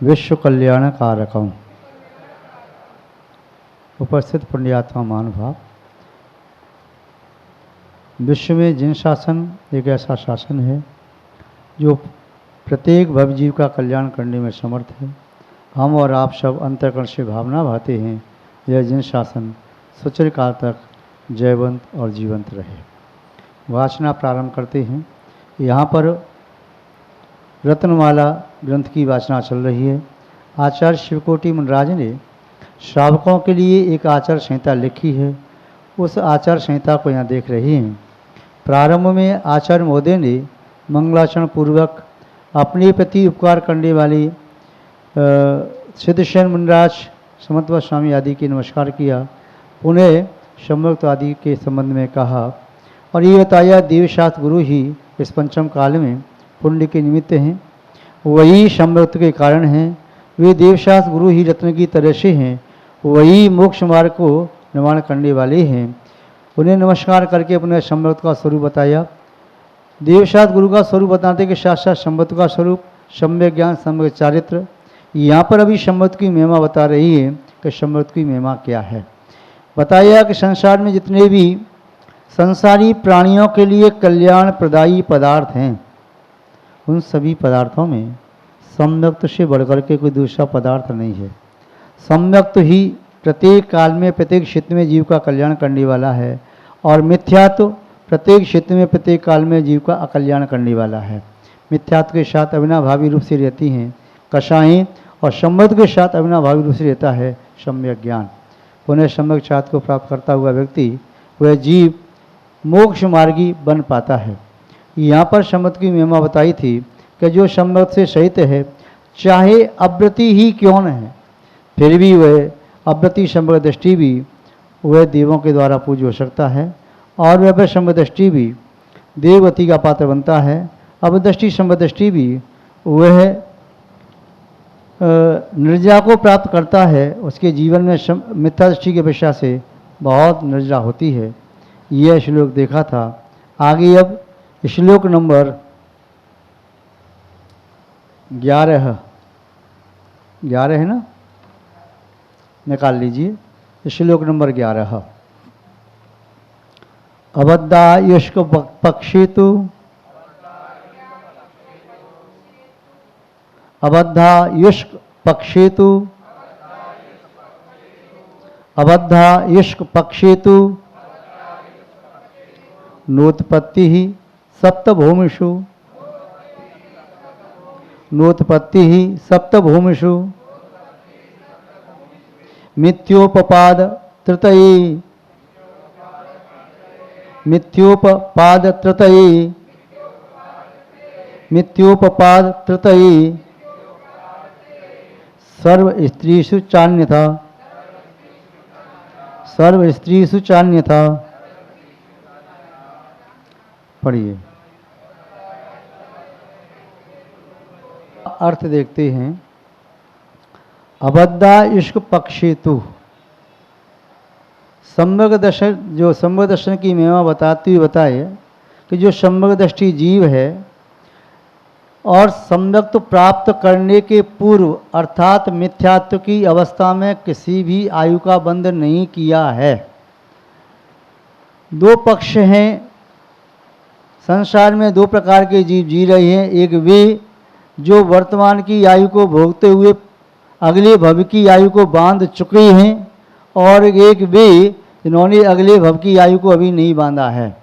विश्व कल्याण कारकम। उपस्थित पुण्यात्मा महानुभाव, विश्व में जिन शासन एक ऐसा शासन है जो प्रत्येक भव जीव का कल्याण करने में समर्थ है। हम और आप सब अंतःकरण से भावना भाते हैं यह जिन शासन सुचिर काल तक जयवंत और जीवंत रहे। वाचना प्रारंभ करते हैं। यहाँ पर रत्नमाला ग्रंथ की वाचना चल रही है। आचार्य शिवकोटि मुनिराज ने श्रावकों के लिए एक आचार संहिता लिखी है। उस आचार संहिता को यहाँ देख रहे हैं। प्रारंभ में आचार्य महोदय ने मंगलाचरण पूर्वक अपने प्रति उपकार करने वाले सिद्धसेन मुनिराज, समत्व स्वामी आदि की नमस्कार किया। पुनः संयुक्त आदि के संबंध में कहा और ये बताया देवशास्त्र गुरु ही इस पंचम काल में पुण्य के निमित्त हैं, वही संयुक्त के कारण हैं। वे देवशास्त्र गुरु ही रत्न की तरह से हैं, वही मोक्ष मार्ग को निर्माण करने वाले हैं। उन्हें नमस्कार करके अपने संयुक्त का स्वरूप बताया। देवशास्त्र गुरु का स्वरूप बताने के साथ साथ संयुक्त का स्वरूप, सम्यक ज्ञान, सम्यक चारित्र। यहाँ पर अभी संयुक्त की महिमा बता रही है कि संयुक्त की महिमा क्या है। बताया कि संसार में जितने भी संसारी प्राणियों के लिए कल्याण प्रदायी पदार्थ हैं, उन सभी पदार्थों में सम्यक्त से बढ़कर के कोई दूसरा पदार्थ नहीं है। सम्यक्त ही प्रत्येक काल में प्रत्येक क्षेत्र में जीव का कल्याण करने वाला है और मिथ्यात्व प्रत्येक क्षेत्र में प्रत्येक काल में जीव का अकल्याण करने वाला है। मिथ्यात्व के साथ अविनाभावी रूप से रहती हैं कषाएँ और सम्यक्त के साथ अविनाभावी रूप से रहता है सम्यक ज्ञान। पुनः सम्यक चाहत को प्राप्त करता हुआ व्यक्ति वह जीव मोक्ष मार्गी बन पाता है। यहाँ पर सम्यक्त की महिमा बताई थी कि जो सम्यक्त से सहित है, चाहे अव्रति ही क्यों न है, फिर भी वह अव्रति सम्यक दृष्टि भी वह देवों के द्वारा पूज्य हो सकता है और वह सम्यक दृष्टि भी देवगति का पात्र बनता है। अवदृष्टि सम्यक दृष्टि भी वह निर्जा को प्राप्त करता है। उसके जीवन में मिथ्या दृष्टि की अपेक्षा से बहुत निर्जा होती है। यह श्लोक देखा था। आगे अब श्लोक नंबर 11 है ना, निकाल लीजिए। श्लोक नंबर 11। अबद्धायुष्क पक्षेतु अबद्धायुष्क पक्षेतु अबद्धायुष्क पक्षेतु नोत्पत्ति ही सप्तभूमिषु नोत्पत्ति ही सप्तभूमिषु मिथ्योपपाद तृतये मिथ्योपपाद तृतये मिथ्योपपाद तृतये सर्व स्त्रीषु चान्यथा सर्व स्त्रीषु चान्यथा। पढ़िए। अर्थ देखते हैं। अबद्धा इश्क पक्षेतु, सम्यक दर्शन, जो सम्यक दर्शन की महिमा बताती हुई बताए कि जो सम्यक दृष्टि जीव है और सम्यक्त प्राप्त करने के पूर्व अर्थात मिथ्यात्व की अवस्था में किसी भी आयु का बंधन नहीं किया है। दो पक्ष हैं संसार में, दो प्रकार के जीव जी रहे हैं। एक वे जो वर्तमान की आयु को भोगते हुए अगले भव की आयु को बांध चुके हैं और एक वे जिन्होंने अगले भव की आयु को अभी नहीं बांधा है।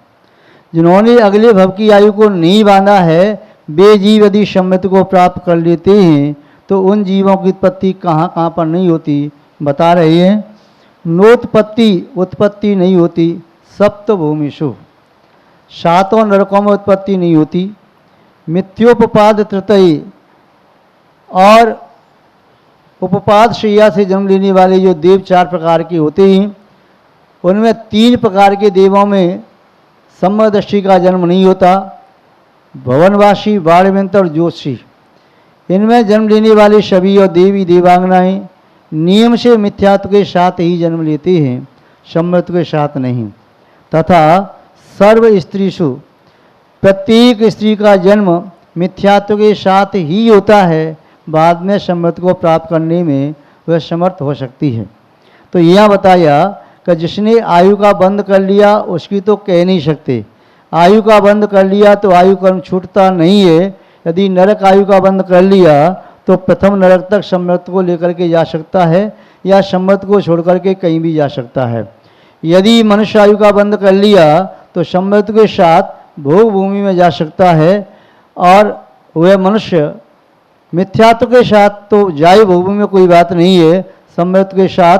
जिन्होंने अगले भव की आयु को नहीं बांधा है वे जीव यदि सम्यक्त को प्राप्त कर लेते हैं तो उन जीवों की उत्पत्ति कहाँ कहाँ पर नहीं होती बता रहे हैं। नोत्पत्ति, उत्पत्ति नहीं होती। सप्तभूमिषु, सातों नरकों में उत्पत्ति नहीं होती। मिथ्योपपाद तृतये, और उपपाद शैया से जन्म लेने वाले जो देव चार प्रकार के होते हैं उनमें तीन प्रकार के देवों में सम्यक दृष्टि का जन्म नहीं होता। भवनवासी, बाणवंत और ज्योतिषी, इनमें जन्म लेने वाले सभी और देवी देवांगनाएं नियम से मिथ्यात्व के साथ ही जन्म लेते हैं, सम्यक्त के साथ नहीं। तथा सर्व स्त्रीषु, प्रत्येक स्त्री का जन्म मिथ्यात्व के साथ ही होता है, बाद में समृद्धि को प्राप्त करने में वह समर्थ हो सकती है। तो यहाँ बताया कि जिसने आयु का बंद कर लिया उसकी तो कह नहीं सकते। आयु का बंद कर लिया तो आयु कर्म छूटता नहीं है। यदि नरक आयु का बंद कर लिया तो प्रथम नरक तक समृद्धि को लेकर के जा सकता है या समृद्धि को छोड़ करके कहीं भी जा सकता है। यदि मनुष्य आयु का बंद कर लिया तो समृद्धि के साथ भोग भूमि में जा सकता है और वह मनुष्य मिथ्यात्व के साथ तो जाए भोग भूमि में कोई बात नहीं है, समृद्धि के साथ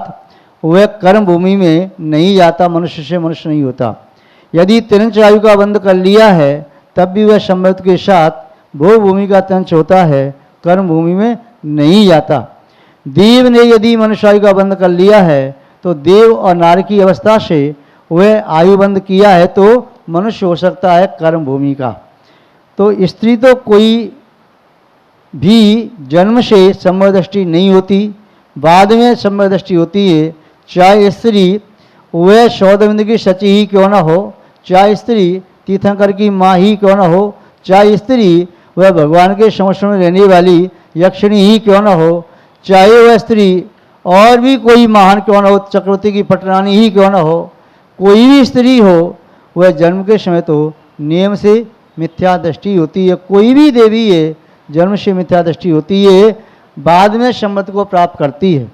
वह कर्म भूमि में नहीं जाता, मनुष्य से मनुष्य नहीं होता। यदि तिरंच आयु का बंद कर लिया है तब भी वह समृद्धि के साथ भोग भूमि का तंच होता है, कर्म भूमि में नहीं जाता। देव ने यदि मनुष्य आयु का बंद कर लिया है तो देव और नारी की अवस्था से वह आयु बंद किया है तो मनुष्य हो सकता है कर्म भूमि का। तो स्त्री तो कोई भी जन्म से समदृष्टि नहीं होती, बाद में समदृष्टि होती है। चाहे स्त्री वह सौदबिंद की सची ही क्यों न हो, चाहे स्त्री तीर्थंकर की माँ ही क्यों न हो, चाहे स्त्री वह भगवान के समक्ष में रहने वाली यक्षिणी ही क्यों न हो, चाहे वह स्त्री और भी कोई महान क्यों न हो, चक्रवर्ती की पटरानी ही क्यों न हो, कोई भी स्त्री हो, वह जन्म के समय तो नियम से मिथ्या दृष्टि होती है। कोई भी देवी है जन्म से मिथ्या दृष्टि होती है, बाद में समृद्धि को प्राप्त करती है।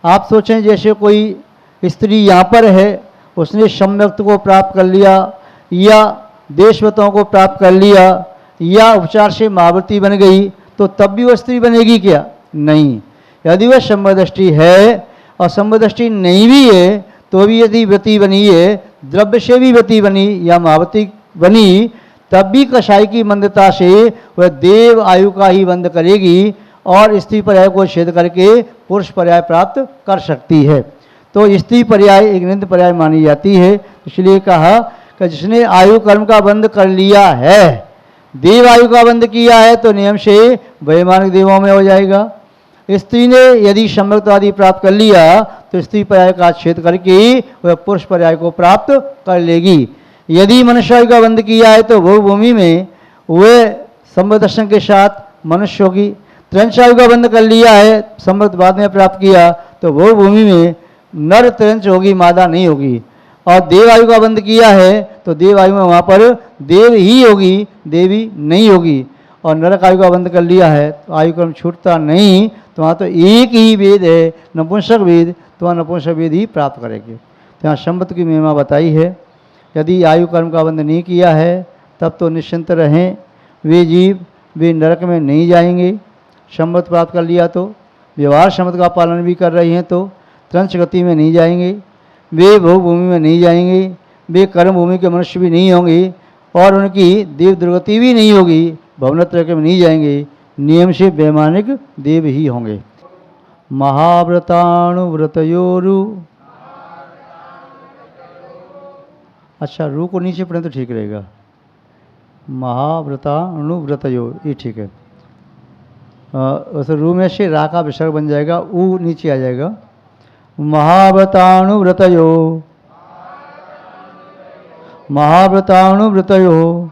आप सोचें जैसे कोई स्त्री यहाँ पर है, उसने सम्यक्त को प्राप्त कर लिया या देशवतों को प्राप्त कर लिया या उपचार से महाव्रती बन गई तो तब भी वह स्त्री बनेगी क्या? नहीं। यदि वह समदृष्टि है और समदृष्टि नहीं भी है तो भी यदि व्रती बनी है, द्रव्य से भी व्रती बनी या महावती बनी, तब भी कषाय की मंदता से वह देव आयु का ही बंद करेगी और स्त्री पर्याय को छेद करके पुरुष पर्याय प्राप्त कर सकती है। तो स्त्री पर्याय एक नित्य पर्याय मानी जाती है। इसलिए कहा कि जिसने आयु कर्म का बंद कर लिया है, देव आयु का बंद किया है तो नियम से वैमानिक देवों में हो जाएगा। स्त्री ने यदि सम्यक्त आदि प्राप्त कर लिया तो स्त्री पर्याय का छेद करके वह पुरुष पर्याय को प्राप्त कर लेगी। यदि मनुष्य आयु का बंद किया है तो भोग भूमि में वह संबदर्शन के साथ मनुष्य होगी। त्रिंश आयु का बंद कर लिया है, संबत बाद में प्राप्त किया तो भोग भूमि में नर त्रिंश होगी, मादा नहीं होगी। और देव आयु का बंद किया है तो देव आयु में वहाँ पर देव ही होगी, देवी नहीं होगी। और नरक आयु का बंद कर लिया है तो आयु क्रम छूटता नहीं, तो वहाँ तो एक ही वेद है नपुंसक वेद, तो वहाँ नपुंसक वेद ही प्राप्त करेंगे। तो यहाँ संबत की महिमा बताई है। यदि आयु कर्म का बंद नहीं किया है तब तो निश्चिंत रहें, वे जीव वे नरक में नहीं जाएंगे। संबत प्राप्त कर लिया तो व्यवहार संबत का पालन भी कर रही हैं तो त्रंश गति में नहीं जाएंगे, वे भोग भूमि में नहीं जाएंगे, वे कर्म भूमि के मनुष्य भी नहीं होंगे और उनकी देव दुर्गति भी नहीं होगी, भवनत्रय में नहीं जाएंगे, नियम से वैमानिक देव ही होंगे। महाव्रताणुव्रतयोरु, अच्छा रू को नीचे पढ़ें तो ठीक रहेगा। महाव्रताणुव्रतयो ये ठीक है। वैसे रू में से रा का विसर्ग बन जाएगा, ऊ नीचे आ जाएगा। महाव्रताणुव्रतयो, महाव्रताणुव्रतयो।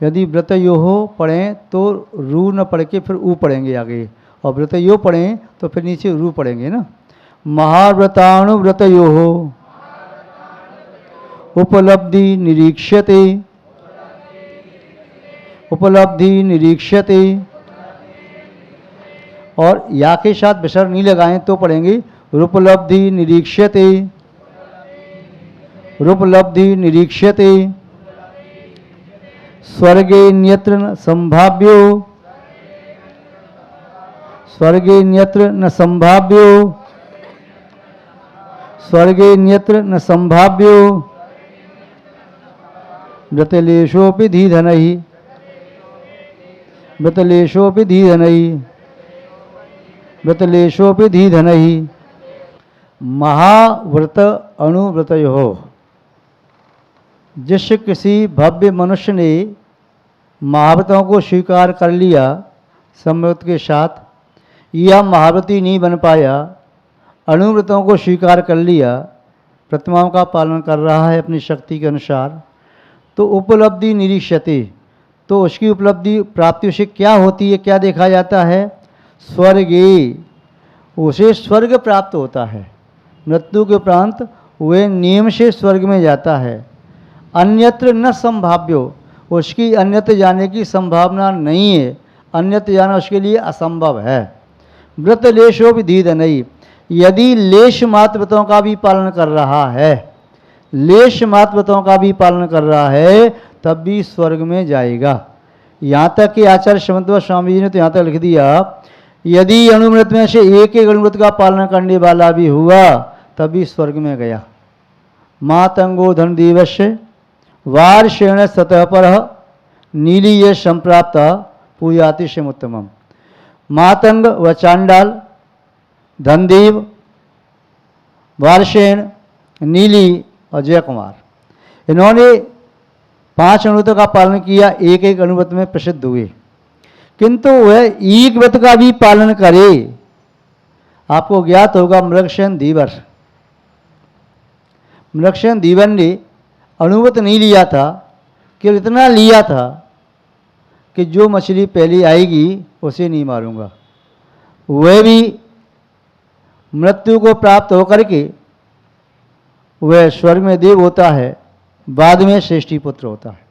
यदि व्रतयो पढ़ें तो रू न पढ़ के फिर ऊ पढ़ेंगे आगे, और व्रतयो पढ़ें तो फिर नीचे रू पढ़ेंगे ना। महाव्रताणुव्रतयो उपलब्धि निरीक्ष्यते, उपलब्धि निरीक्ष्यते। और या के साथ विसर्ग नहीं लगाएं तो पढ़ेंगे रूपलब्धि निरीक्ष्यते, रूपलब्धि निरीक्ष्यते। स्वर्गे न्यत्र न संभाव्यो, स्वर्गे न्यत्र न संभाव्यो, स्वर्गे न्यत्र न संभाव्यो। व्रतलेशोपि धीधनहि, व्रतलेशोपि धीधनहि, व्रतलेशोपि धीधनहि। महाव्रत अणुव्रतयो, जिस किसी भव्य मनुष्य ने महाव्रतों को स्वीकार कर लिया सम्यक्त के साथ, या महाव्रती नहीं बन पाया, अणुव्रतों को स्वीकार कर लिया, प्रतिमाओं का पालन कर रहा है अपनी शक्ति के अनुसार, तो उपलब्धि निरीक्षते, तो उसकी उपलब्धि प्राप्ति उसे क्या होती है, क्या देखा जाता है? स्वर्गे, उसे स्वर्ग प्राप्त होता है। मृत्यु के उपरांत वह नियम से स्वर्ग में जाता है। अन्यत्र न संभाव्यो, उसकी अन्यत्र जाने की संभावना नहीं है, अन्यत्र जाना उसके लिए असंभव है। व्रत लेशो विधीद नहीं, यदि लेश मात्र व्रतों का भी पालन कर रहा है, लेश मात्र व्रतों का भी पालन कर रहा है, तब भी स्वर्ग में जाएगा। यहाँ तक कि आचार्य समन्वय स्वामी जी ने तो यहाँ तक लिख दिया, यदि अणुव्रत में से एक एक अणुव्रत का पालन करने वाला भी हुआ तभी स्वर्ग में गया। मातंगो धन दिवस्य वार्षेण सतः पर नीली ये संप्राप्त पूजाति से उत्तमम। मातंग व चांडाल, धनदेव, वार्षेण, नीली और जय कुमार, इन्होंने 5 अणुव्रतों का पालन किया, एक एक अणुव्रत में प्रसिद्ध हुए, किंतु वह एक व्रत का भी पालन करे। आपको ज्ञात होगा मृगसेन धीवर, मृगसेन धीवर ने अणुव्रत नहीं लिया था, केवल इतना लिया था कि जो मछली पहले आएगी उसे नहीं मारूंगा। वह भी मृत्यु को प्राप्त होकर के वह स्वर्ग में देव होता है, बाद में श्रेष्ठी पुत्र होता है।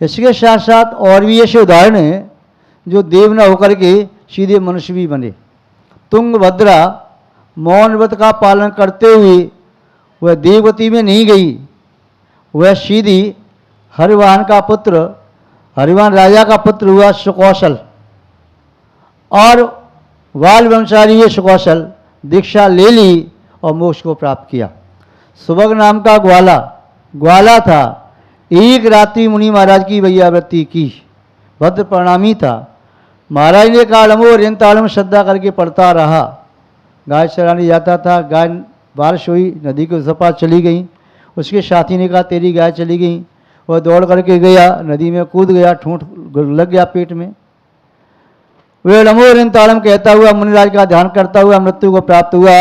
इसके साथ साथ और भी ऐसे उदाहरण हैं जो देव न होकर के सीधे मनुष्य भी बने। तुंगभद्रा मौन व्रत का पालन करते हुए वह देवगति में नहीं गई, वह सीधी हरिवाहन का पुत्र, हरिवाहन राजा का पुत्र हुआ सुकौशल, और बाल वंशाली ये सुकौशल दीक्षा ले ली और मोक्ष को प्राप्त किया। सुभग नाम का ग्वाला था, एक रात्रि मुनि महाराज की वैयावृत्ति की, भद्र प्रणामी था। महाराज ने कहा अड़मो रेंताड़म श्रद्धा करके पढ़ता रहा। गाय चराने जाता था, गाय बारिश हुई, नदी के उस पार चली गई। उसके साथी ने कहा तेरी गाय चली गई। वह दौड़ करके गया, नदी में कूद गया, ठूंठ लग गया पेट में। वह अड़मो ताड़म कहता हुआ मुनिराज का ध्यान करता हुआ मृत्यु को प्राप्त हुआ।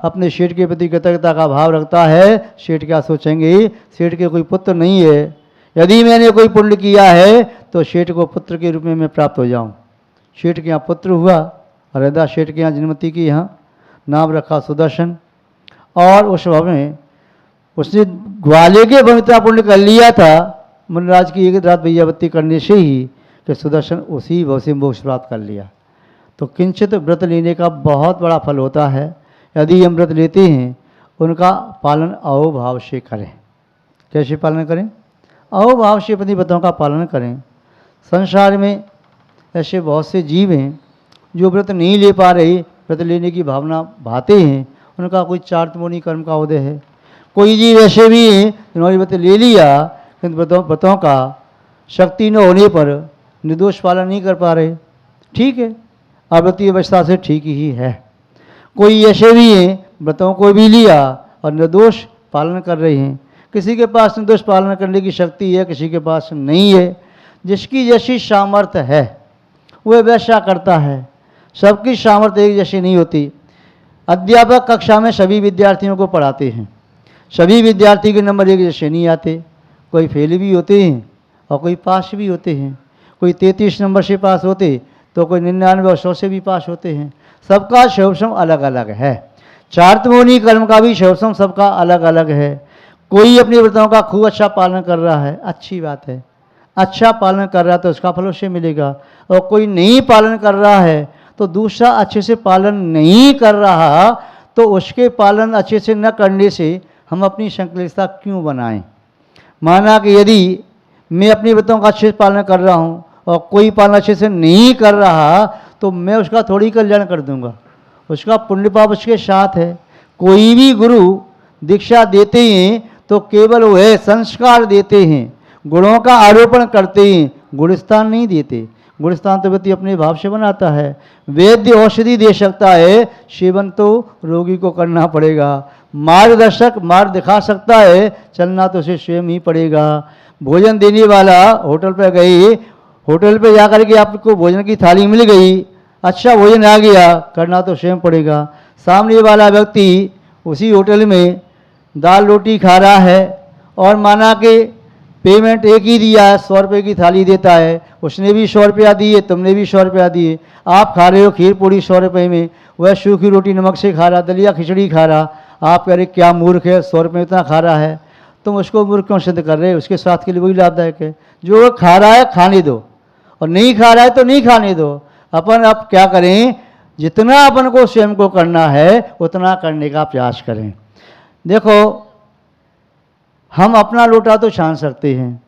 अपने सेठ के प्रति कृतज्ञता का भाव रखता है। सेठ क्या सोचेंगे, सेठ के कोई पुत्र नहीं है, यदि मैंने कोई पुण्य किया है तो सेठ को पुत्र के रूप में मैं प्राप्त हो जाऊं। सेठ के यहाँ पुत्र हुआ, हरिदा सेठ के यहाँ जन्मती की यहाँ नाम रखा सुदर्शन। और उस भव में उसने ग्वाले के भविता पुण्य कर लिया था मुनिराज की एक रात वैयावृत्ति करने से ही, कि सुदर्शन उसी भव से मोक्ष प्राप्त कर लिया। तो किंचित व्रत लेने का बहुत बड़ा फल होता है। यदि हम व्रत लेते हैं उनका पालन अहोभाव से करें। कैसे पालन करें? अहोभाव से अपनी व्रतों का पालन करें। संसार में ऐसे बहुत से जीव हैं जो व्रत नहीं ले पा रहे, व्रत लेने की भावना भाते हैं, उनका कोई चार्तमोनी कर्म का उदय है। कोई जीव ऐसे भी हैं जिन्होंने व्रत ले लिया किंतु व्रतों का शक्ति न होने पर निर्दोष पालन नहीं कर पा रहे। ठीक है, अव्रतीय अवस्था से ठीक ही है। कोई ऐसे भी हैं व्रतों को भी लिया और निर्दोष पालन कर रहे हैं। किसी के पास निर्दोष पालन करने की शक्ति है, किसी के पास नहीं है। जिसकी जैसी सामर्थ्य है वह वैसा करता है। सबकी सामर्थ्य एक जैसी नहीं होती। अध्यापक कक्षा में सभी विद्यार्थियों को पढ़ाते हैं, सभी विद्यार्थी के नंबर एक जैसे नहीं आते। कोई फेल भी होते हैं और कोई पास भी होते हैं। कोई 33 नंबर से पास होते तो कोई 99 और 100 से भी पास होते हैं। सबका शैवसम अलग अलग है। चार्तमोनी कर्म का भी शैवसम सबका अलग अलग है। कोई अपनी व्रतों का खूब अच्छा पालन कर रहा है, अच्छी बात है, अच्छा पालन कर रहा है तो उसका फल उससे मिलेगा। और कोई नहीं पालन कर रहा है तो दूसरा अच्छे से पालन नहीं कर रहा, तो उसके पालन अच्छे से न करने से हम अपनी संकलितता क्यों बनाएं। माना कि यदि मैं अपनी व्रतों का अच्छे से पालन कर रहा हूँ और कोई पालन अच्छे से नहीं कर रहा, तो मैं उसका थोड़ी कल्याण कर दूंगा, उसका पुण्य पाप उसके साथ है। कोई भी गुरु दीक्षा देते हैं तो केवल वह संस्कार देते हैं, गुणों का आरोपण करते हैं, गुणस्थान नहीं देते। गुणस्थान तो व्यक्ति अपने भाव से बनाता है। वैद्य औषधि दे सकता है, सेवन तो रोगी को करना पड़ेगा। मार्गदर्शक मार्ग दिखा सकता है, चलना तो उसे स्वयं ही पड़ेगा। भोजन देने वाला होटल पर गए, होटल पे जाकर के आपको भोजन की थाली मिल गई, अच्छा भोजन आ गया, करना तो स्वयं पड़ेगा। सामने वाला व्यक्ति उसी होटल में दाल रोटी खा रहा है और माना कि पेमेंट एक ही दिया है, 100 रुपये की थाली देता है, उसने भी 100 रुपया दिए, तुमने भी 100 रुपया दिए। आप खा रहे हो खीर पूड़ी 100 रुपये में, वह सूखी रोटी नमक से खा रहा, दलिया खिचड़ी खा रहा। आप कह रहे क्या मूर्ख है, 100 रुपये में इतना खा रहा है। तुम उसको मूर्ख क्यों सिद्ध कर रहे हो? उसके स्वास्थ्य के लिए वही लाभदायक है। जो वो खा रहा है खाने दो, और नहीं खा रहा है तो नहीं खाने दो। अपन अब क्या करें, जितना अपन को स्वयं को करना है उतना करने का प्रयास करें। देखो, हम अपना लोटा तो छान सकते हैं,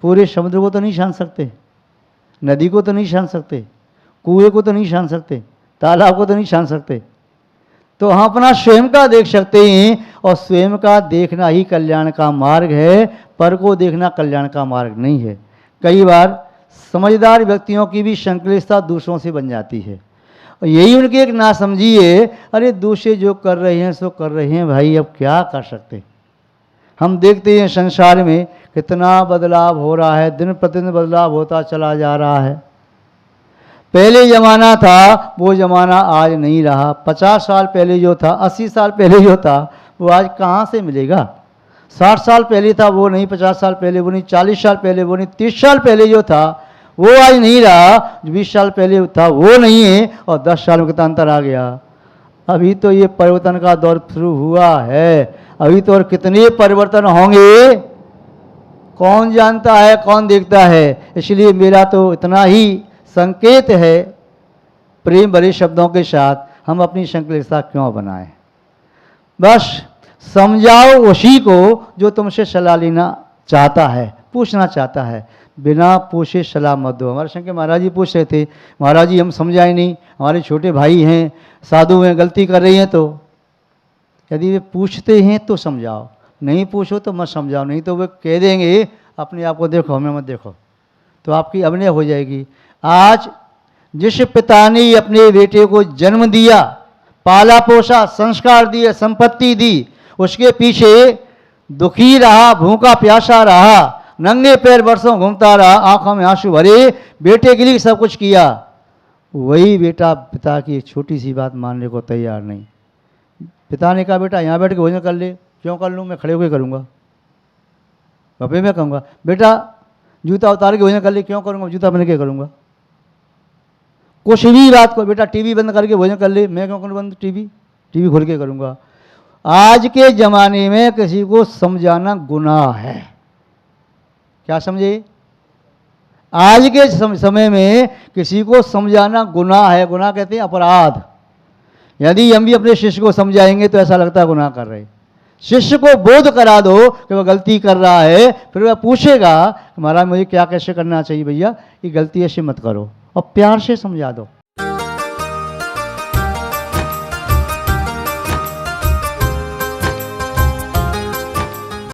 पूरे समुद्र को तो नहीं छान सकते, नदी को तो नहीं छान सकते, कुएं को तो नहीं छान सकते, तालाब को तो नहीं छान सकते। तो हम अपना स्वयं का देख सकते हैं, और स्वयं का देखना ही कल्याण का मार्ग है, पर को देखना कल्याण का मार्ग नहीं है। कई बार समझदार व्यक्तियों की भी संकलितता दूसरों से बन जाती है, और यही उनकी एक नासमझी है। अरे दूसरे जो कर रहे हैं सो कर रहे हैं भाई, अब क्या कर सकते। हम देखते हैं संसार में कितना बदलाव हो रहा है, दिन प्रतिदिन बदलाव होता चला जा रहा है। पहले ज़माना था वो ज़माना आज नहीं रहा। 50 साल पहले जो था, 80 साल पहले जो था, वो आज कहाँ से मिलेगा। 60 साल पहले था वो नहीं, 50 साल पहले वो नहीं, 40 साल पहले वो नहीं, 30 साल पहले जो था वो आज नहीं रहा, जो 20 साल पहले था वो नहीं है, और 10 साल में कितना अंतर आ गया। अभी तो ये परिवर्तन का दौर शुरू हुआ है, अभी तो और कितने परिवर्तन होंगे कौन जानता है, कौन देखता है। इसलिए मेरा तो इतना ही संकेत है, प्रेम भरे शब्दों के साथ हम अपनी संकलितता क्यों बनाएं। बस समझाओ उसी को जो तुमसे सलाह लेना चाहता है, पूछना चाहता है। बिना पूछे सलाह मत दो। हमारे शंकर महाराज जी पूछ रहे थे, महाराज जी हम समझाए नहीं, हमारे छोटे भाई हैं, साधु हैं, गलती कर रही हैं। तो यदि वे पूछते हैं तो समझाओ, नहीं पूछो तो मत समझाओ। नहीं तो वे कह देंगे अपने आप को देखो, हमें मत देखो, तो आपकी अभिनय हो जाएगी। आज जिस पिता ने अपने बेटे को जन्म दिया, पाला पोसा, संस्कार दिए, संपत्ति दी, उसके पीछे दुखी रहा, भूखा प्यासा रहा, नंगे पैर वर्षों घूमता रहा, आंखों में आंसू भरे, बेटे के लिए सब कुछ किया, वही बेटा पिता की एक छोटी सी बात मानने को तैयार नहीं। पिता ने कहा बेटा यहाँ बैठ के भोजन कर ले, क्यों कर लूँ, मैं खड़े होकर करूँगा। बापे मैं कहूँगा बेटा जूता उतार के भोजन कर ले, क्यों करूँगा, जूता पहन के करूँगा। कुछ भी बात को, बेटा टीवी बंद करके भोजन कर ले, मैं क्यों करूँ बंद, टीवी खोल के करूँगा। आज के ज़माने में किसी को समझाना गुनाह है। क्या समझे? आज के समय में किसी को समझाना गुनाह है। गुनाह कहते हैं अपराध। यदि हम भी अपने शिष्य को समझाएंगे तो ऐसा लगता है गुनाह कर रहे। शिष्य को बोध करा दो कि वह गलती कर रहा है, फिर वह पूछेगा महाराज मुझे क्या कैसे करना चाहिए भैया, ये गलती ऐसे मत करो, और प्यार से समझा दो।